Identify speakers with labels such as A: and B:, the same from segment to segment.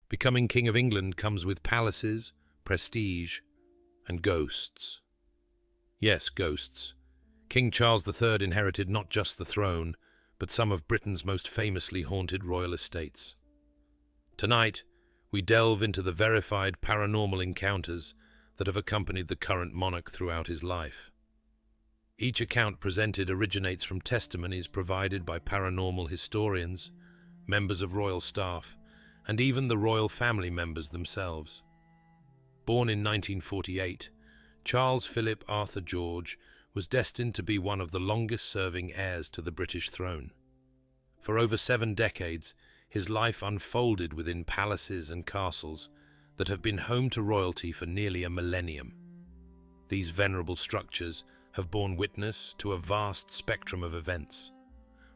A: Becoming King of England comes with palaces, prestige, and ghosts. Yes, ghosts. King Charles III inherited not just the throne, but some of Britain's most famously haunted royal estates. Tonight, we delve into the verified paranormal encounters that have accompanied the current monarch throughout his life. Each account presented originates from testimonies provided by paranormal historians, members of royal staff, and even the royal family members themselves. Born in 1948, Charles Philip Arthur George was destined to be one of the longest-serving heirs to the British throne. For over 7 decades, his life unfolded within palaces and castles that have been home to royalty for nearly a millennium. These venerable structures have borne witness to a vast spectrum of events,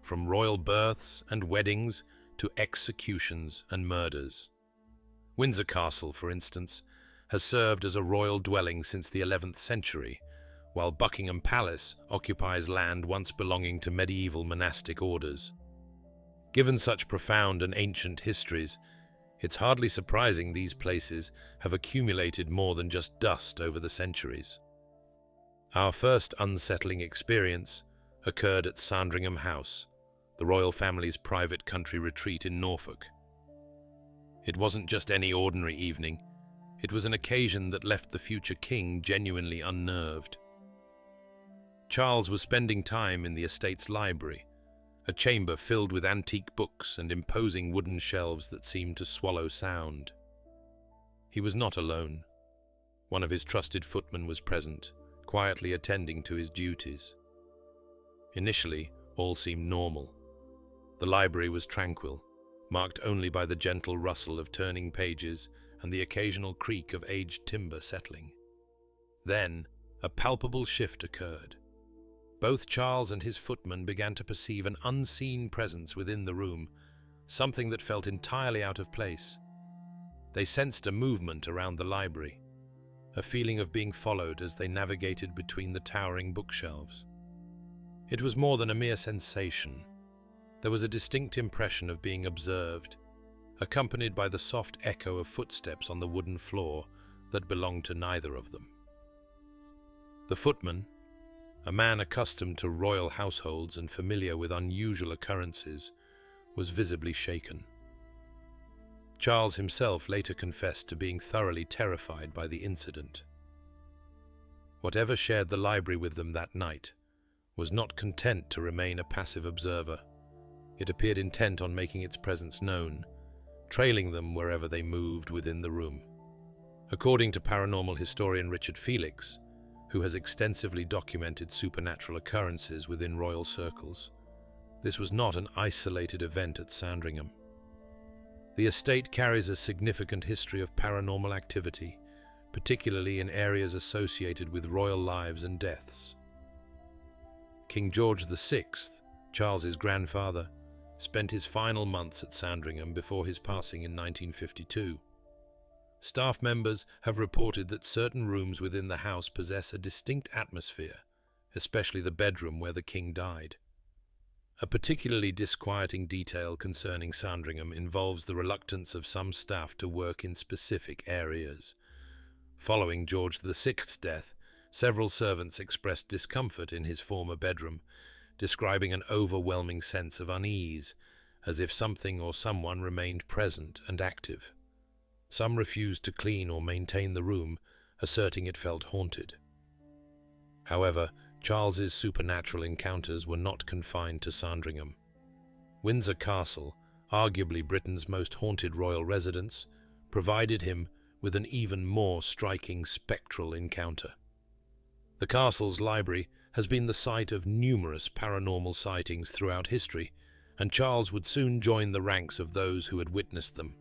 A: from royal births and weddings to executions and murders. Windsor Castle, for instance, has served as a royal dwelling since the 11th century, while Buckingham Palace occupies land once belonging to medieval monastic orders. Given such profound and ancient histories, it's hardly surprising these places have accumulated more than just dust over the centuries. Our first unsettling experience occurred at Sandringham House, the royal family's private country retreat in Norfolk. It wasn't just any ordinary evening, it was an occasion that left the future king genuinely unnerved. Charles was spending time in the estate's library, a chamber filled with antique books and imposing wooden shelves that seemed to swallow sound. He was not alone. One of his trusted footmen was present, quietly attending to his duties. Initially, all seemed normal. The library was tranquil, marked only by the gentle rustle of turning pages and the occasional creak of aged timber settling. Then, a palpable shift occurred. Both Charles and his footman began to perceive an unseen presence within the room, something that felt entirely out of place. They sensed a movement around the library, a feeling of being followed as they navigated between the towering bookshelves. It was more than a mere sensation. There was a distinct impression of being observed, accompanied by the soft echo of footsteps on the wooden floor that belonged to neither of them. The footman, a man accustomed to royal households and familiar with unusual occurrences, was visibly shaken. Charles himself later confessed to being thoroughly terrified by the incident. Whatever shared the library with them that night was not content to remain a passive observer. It appeared intent on making its presence known, trailing them wherever they moved within the room. According to paranormal historian Richard Felix, who has extensively documented supernatural occurrences within royal circles, this was not an isolated event at Sandringham. The estate carries a significant history of paranormal activity, particularly in areas associated with royal lives and deaths. King George VI, Charles's grandfather, spent his final months at Sandringham before his passing in 1952. Staff members have reported that certain rooms within the house possess a distinct atmosphere, especially the bedroom where the king died. A particularly disquieting detail concerning Sandringham involves the reluctance of some staff to work in specific areas. Following George VI's death, several servants expressed discomfort in his former bedroom, describing an overwhelming sense of unease, as if something or someone remained present and active. Some refused to clean or maintain the room, asserting it felt haunted. However, Charles's supernatural encounters were not confined to Sandringham. Windsor Castle, arguably Britain's most haunted royal residence, provided him with an even more striking spectral encounter. The castle's library has been the site of numerous paranormal sightings throughout history, and Charles would soon join the ranks of those who had witnessed them.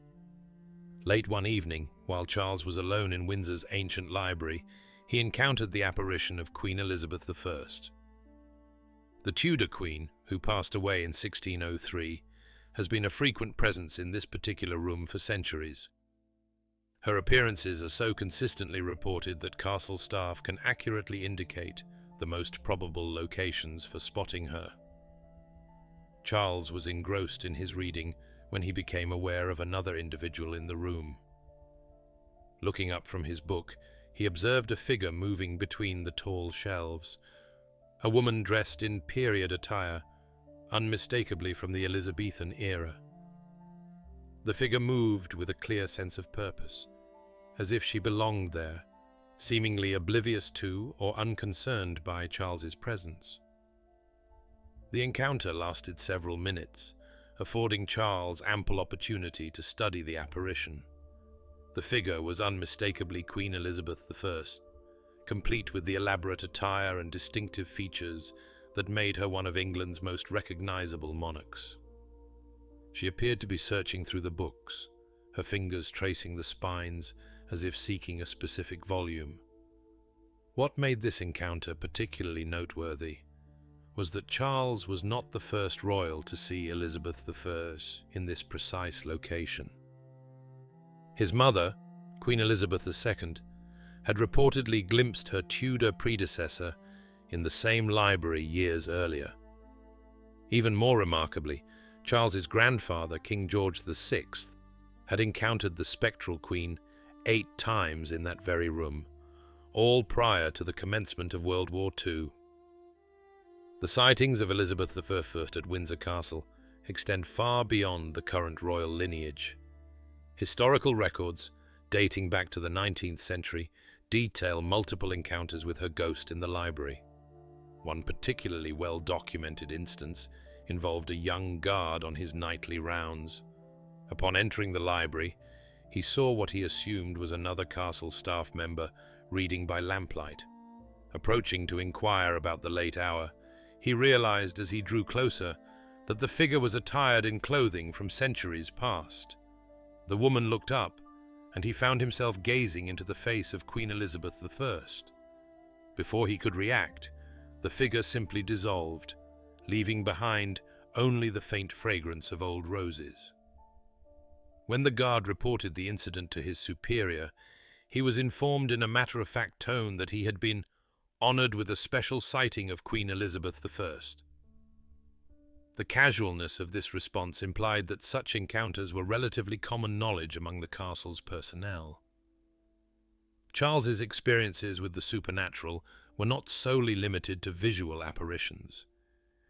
A: Late one evening, while Charles was alone in Windsor's ancient library, he encountered the apparition of Queen Elizabeth I. The Tudor Queen, who passed away in 1603, has been a frequent presence in this particular room for centuries. Her appearances are so consistently reported that castle staff can accurately indicate the most probable locations for spotting her. Charles was engrossed in his reading when he became aware of another individual in the room. Looking up from his book, he observed a figure moving between the tall shelves, a woman dressed in period attire, unmistakably from the Elizabethan era. The figure moved with a clear sense of purpose, as if she belonged there, seemingly oblivious to or unconcerned by Charles's presence. The encounter lasted several minutes, affording Charles ample opportunity to study the apparition. The figure was unmistakably Queen Elizabeth I, complete with the elaborate attire and distinctive features that made her one of England's most recognizable monarchs. She appeared to be searching through the books, her fingers tracing the spines as if seeking a specific volume. What made this encounter particularly noteworthy was that Charles was not the first royal to see Elizabeth I in this precise location. His mother, Queen Elizabeth II, had reportedly glimpsed her Tudor predecessor in the same library years earlier. Even more remarkably, Charles's grandfather, King George VI, had encountered the spectral queen 8 times in that very room, all prior to the commencement of World War II. The sightings of Elizabeth I at Windsor Castle extend far beyond the current royal lineage. Historical records, dating back to the 19th century, detail multiple encounters with her ghost in the library. One particularly well-documented instance involved a young guard on his nightly rounds. Upon entering the library, he saw what he assumed was another castle staff member reading by lamplight. Approaching to inquire about the late hour, he realized as he drew closer that the figure was attired in clothing from centuries past. The woman looked up, and he found himself gazing into the face of Queen Elizabeth I. Before he could react, the figure simply dissolved, leaving behind only the faint fragrance of old roses. When the guard reported the incident to his superior, he was informed in a matter-of-fact tone that he had been honored with a special sighting of Queen Elizabeth I. The casualness of this response implied that such encounters were relatively common knowledge among the castle's personnel. Charles's experiences with the supernatural were not solely limited to visual apparitions.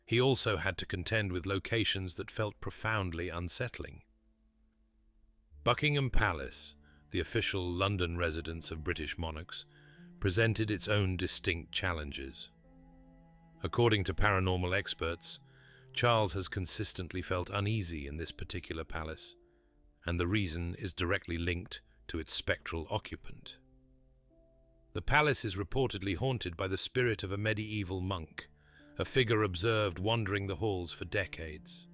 A: He also had to contend with locations that felt profoundly unsettling. Buckingham Palace, the official London residence of British monarchs, presented its own distinct challenges. According to paranormal experts, Charles has consistently felt uneasy in this particular palace, and the reason is directly linked to its spectral occupant. The palace is reportedly haunted by the spirit of a medieval monk, a figure observed wandering the halls for decades.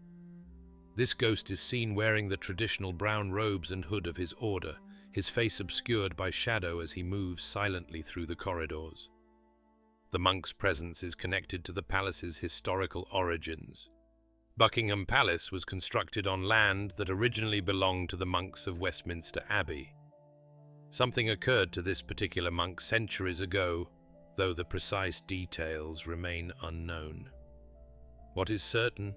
A: This ghost is seen wearing the traditional brown robes and hood of his order, his face obscured by shadow as he moves silently through the corridors. The monk's presence is connected to the palace's historical origins. Buckingham Palace was constructed on land that originally belonged to the monks of Westminster Abbey. Something occurred to this particular monk centuries ago, though the precise details remain unknown. What is certain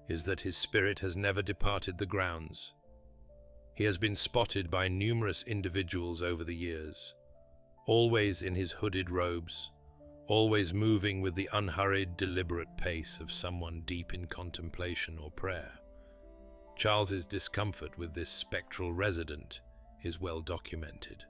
A: is that his spirit has never departed the grounds. He has been spotted by numerous individuals over the years, always in his hooded robes, always moving with the unhurried, deliberate pace of someone deep in contemplation or prayer. Charles's discomfort with this spectral resident is well documented.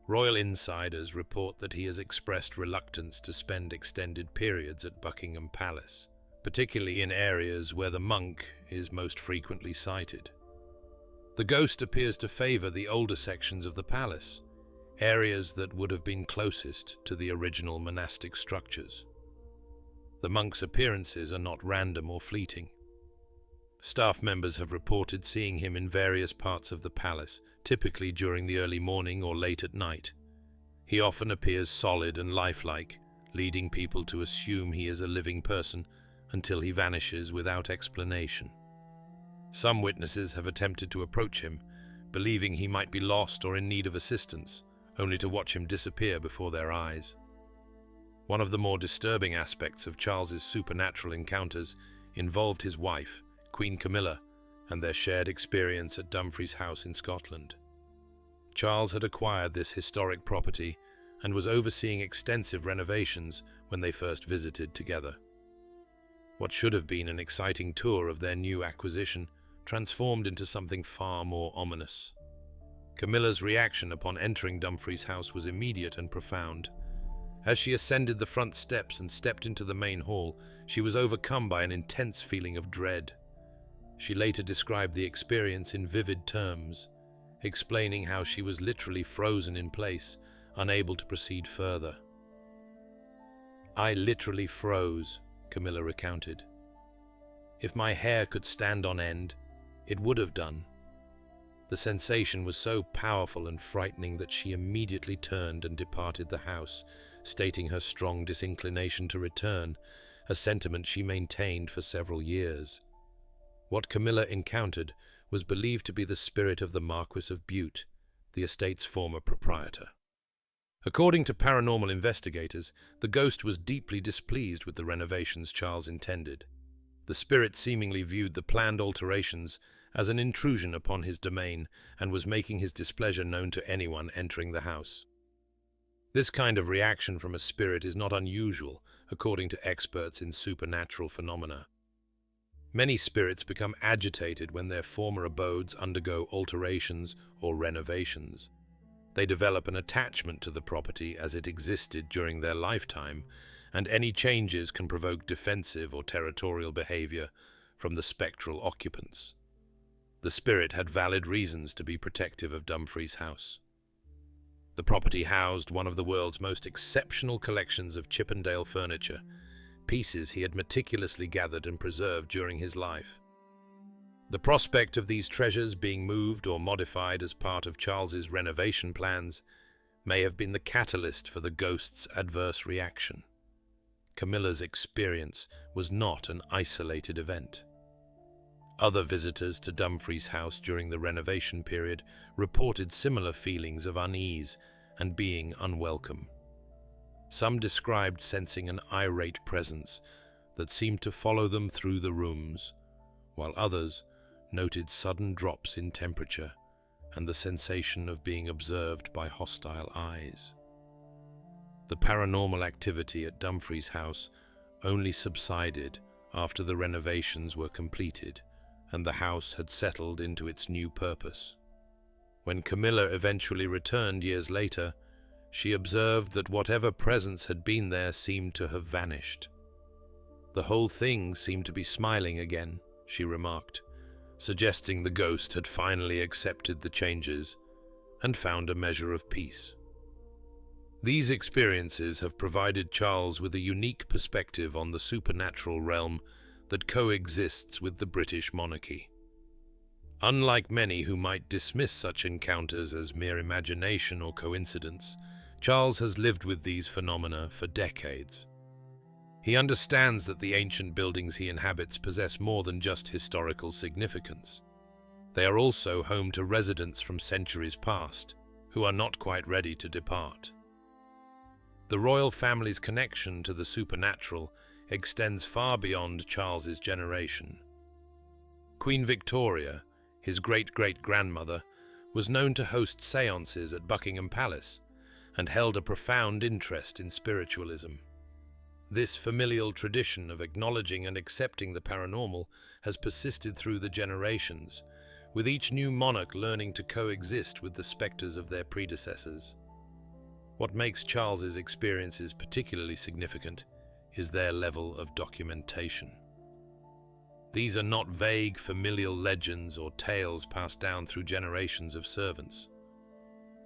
A: Royal insiders report that he has expressed reluctance to spend extended periods at Buckingham Palace, particularly in areas where the monk is most frequently sighted. The ghost appears to favor the older sections of the palace, areas that would have been closest to the original monastic structures. The monk's appearances are not random or fleeting. Staff members have reported seeing him in various parts of the palace, typically during the early morning or late at night. He often appears solid and lifelike, leading people to assume he is a living person until he vanishes without explanation. Some witnesses have attempted to approach him, believing he might be lost or in need of assistance, only to watch him disappear before their eyes. One of the more disturbing aspects of Charles's supernatural encounters involved his wife, Queen Camilla, and their shared experience at Dumfries House in Scotland. Charles had acquired this historic property and was overseeing extensive renovations when they first visited together. What should have been an exciting tour of their new acquisition transformed into something far more ominous. Camilla's reaction upon entering Dumfries House was immediate and profound. As she ascended the front steps and stepped into the main hall, she was overcome by an intense feeling of dread. She later described the experience in vivid terms, explaining how she was literally frozen in place, unable to proceed further. "I literally froze," Camilla recounted. "If my hair could stand on end, it would have done." The sensation was so powerful and frightening that she immediately turned and departed the house, stating her strong disinclination to return, a sentiment she maintained for several years. What Camilla encountered was believed to be the spirit of the Marquis of Bute, the estate's former proprietor. According to paranormal investigators, the ghost was deeply displeased with the renovations Charles intended. The spirit seemingly viewed the planned alterations as an intrusion upon his domain and was making his displeasure known to anyone entering the house. This kind of reaction from a spirit is not unusual, according to experts in supernatural phenomena. Many spirits become agitated when their former abodes undergo alterations or renovations. They develop an attachment to the property as it existed during their lifetime, and any changes can provoke defensive or territorial behavior from the spectral occupants. The spirit had valid reasons to be protective of Dumfries House. The property housed one of the world's most exceptional collections of Chippendale furniture, pieces he had meticulously gathered and preserved during his life. The prospect of these treasures being moved or modified as part of Charles's renovation plans may have been the catalyst for the ghost's adverse reaction. Camilla's experience was not an isolated event. Other visitors to Dumfries House during the renovation period reported similar feelings of unease and being unwelcome. Some described sensing an irate presence that seemed to follow them through the rooms, while others noted sudden drops in temperature and the sensation of being observed by hostile eyes. The paranormal activity at Dumfries House only subsided after the renovations were completed and the house had settled into its new purpose. When Camilla eventually returned years later, she observed that whatever presence had been there seemed to have vanished. "The whole thing seemed to be smiling again," she remarked, suggesting the ghost had finally accepted the changes and found a measure of peace. These experiences have provided Charles with a unique perspective on the supernatural realm that coexists with the British monarchy. Unlike many who might dismiss such encounters as mere imagination or coincidence, Charles has lived with these phenomena for decades. He understands that the ancient buildings he inhabits possess more than just historical significance. They are also home to residents from centuries past, who are not quite ready to depart. The royal family's connection to the supernatural extends far beyond Charles's generation. Queen Victoria, his great-great-grandmother, was known to host séances at Buckingham Palace and held a profound interest in spiritualism. This familial tradition of acknowledging and accepting the paranormal has persisted through the generations, with each new monarch learning to coexist with the specters of their predecessors. What makes Charles's experiences particularly significant is their level of documentation. These are not vague familial legends or tales passed down through generations of servants.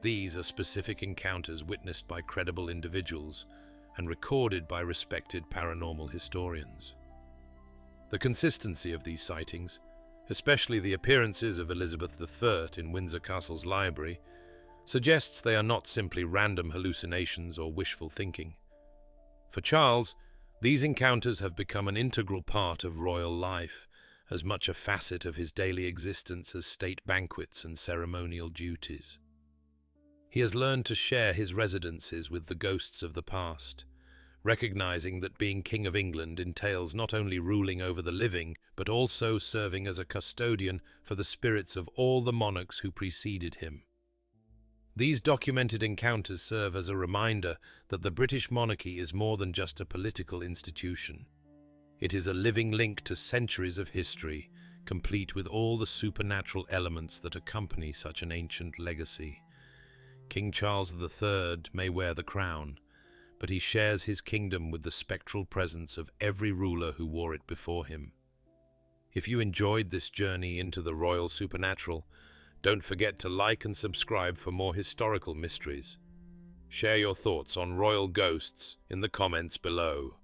A: These are specific encounters witnessed by credible individuals and recorded by respected paranormal historians. The consistency of these sightings, especially the appearances of Elizabeth III in Windsor Castle's library, suggests they are not simply random hallucinations or wishful thinking. For Charles, these encounters have become an integral part of royal life, as much a facet of his daily existence as state banquets and ceremonial duties. He has learned to share his residences with the ghosts of the past, recognizing that being King of England entails not only ruling over the living, but also serving as a custodian for the spirits of all the monarchs who preceded him. These documented encounters serve as a reminder that the British monarchy is more than just a political institution. It is a living link to centuries of history, complete with all the supernatural elements that accompany such an ancient legacy. King Charles III may wear the crown, but he shares his kingdom with the spectral presence of every ruler who wore it before him. If you enjoyed this journey into the royal supernatural, don't forget to like and subscribe for more historical mysteries. Share your thoughts on royal ghosts in the comments below.